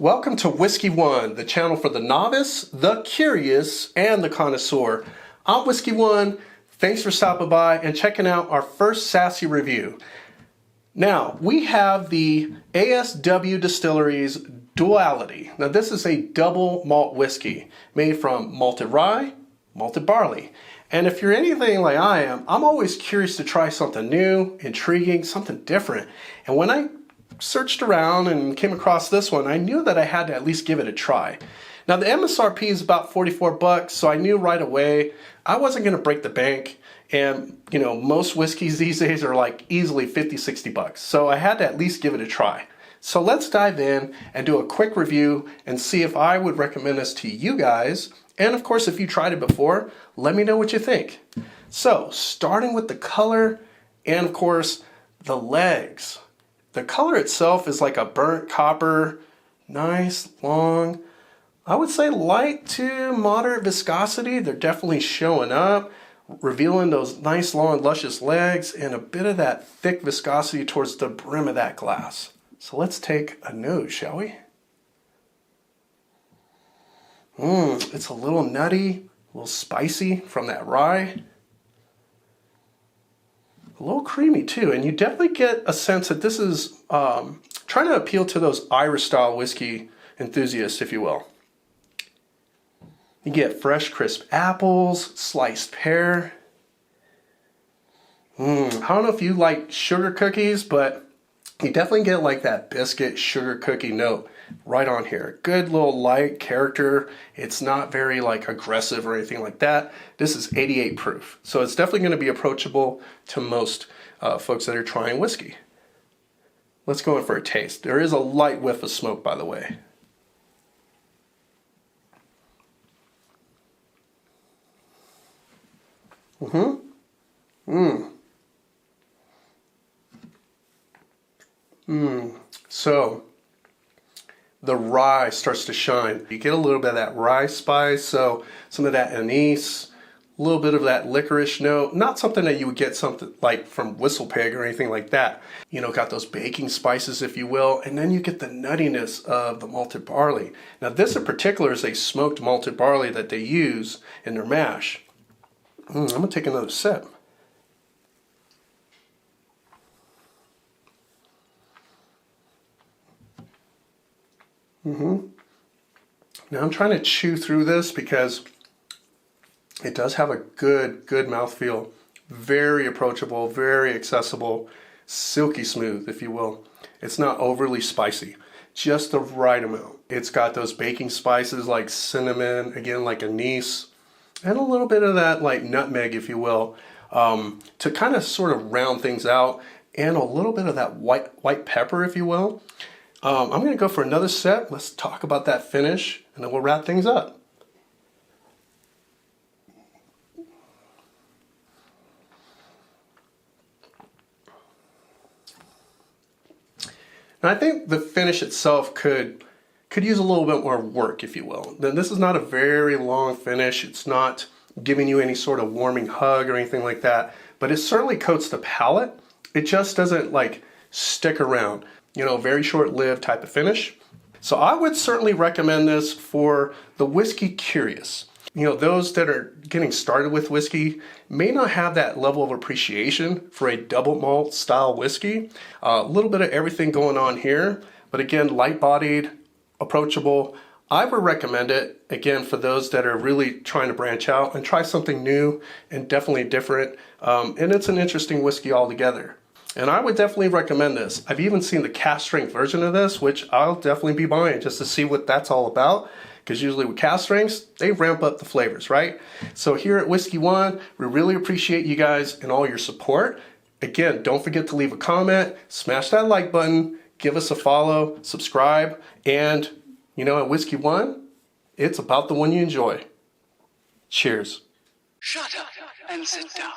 Welcome to Whiskey One, the channel for the novice, the curious, and the connoisseur. I'm Whiskey One. Thanks for stopping by and checking out our first S.A.S.Y review. Now, we have the ASW Distillery's Duality. Now, this is a double malt whiskey made from malted rye, malted barley. And if you're anything like I am, I'm always curious to try something new, intriguing, something different. And when I searched around and came across this one, I knew that I had to at least give it a try. Now the MSRP is about 44 bucks, so I knew right away I wasn't going to break the bank. And you know, most whiskeys these days are like easily 50, 60 bucks. So I had to at least give it a try. So let's dive in and do a quick review and see if I would recommend this to you guys. And of course, if you tried it before, let me know what you think. So starting with the color and of course the legs. The color itself is like a burnt copper, nice, long, I would say light to moderate viscosity. They're definitely showing up, revealing those nice, long, luscious legs and a bit of that thick viscosity towards the brim of that glass. So let's take a nose, shall we? It's a little nutty, a little spicy from that rye. A little creamy too, and you definitely get a sense that this is trying to appeal to those Irish style whiskey enthusiasts, if you will. You get fresh, crisp apples, sliced pear. I don't know if you like sugar cookies, but you definitely get like that biscuit sugar cookie note right on here. Good little light character. It's not very like aggressive or anything like that. This is 88 proof, so it's definitely going to be approachable to most folks that are trying whiskey. Let's go in for a taste. There is a light whiff of smoke, by the way. So the rye starts to shine. You get a little bit of that rye spice, so some of that anise, a little bit of that licorice note. Not something that you would get something like from Whistlepig or anything like that. You know, got those baking spices, if you will, and then you get the nuttiness of the malted barley. Now this in particular is a smoked malted barley that they use in their mash. I'm gonna take another sip. Now I'm trying to chew through this because it does have a good mouthfeel. Very approachable, very accessible, silky smooth, if you will. It's not overly spicy, just the right amount. It's got those baking spices like cinnamon, again like anise, and a little bit of that like nutmeg, if you will, to kind of sort of round things out, and a little bit of that white pepper, if you will. I'm going to go for another sip. Let's talk about that finish, and then we'll wrap things up. Now, I think the finish itself could use a little bit more work, if you will. Then this is not a very long finish. It's not giving you any sort of warming hug or anything like that, but it certainly coats the palate. It just doesn't like stick around. You know, very short-lived type of finish. So I would certainly recommend this for the whiskey curious. You know, those that are getting started with whiskey may not have that level of appreciation for a double malt style whiskey. A little bit of everything going on here, but again, light-bodied, approachable. I would recommend it, again, for those that are really trying to branch out and try something new and definitely different. And it's an interesting whiskey altogether. And I would definitely recommend this. I've even seen the cask strength version of this, which I'll definitely be buying just to see what that's all about. Because usually with cask strengths, they ramp up the flavors, right? So here at Whiskey One, we really appreciate you guys and all your support. Again, don't forget to leave a comment, smash that like button, give us a follow, subscribe, and you know, at Whiskey One, it's about the one you enjoy. Cheers. Shut up and sit down.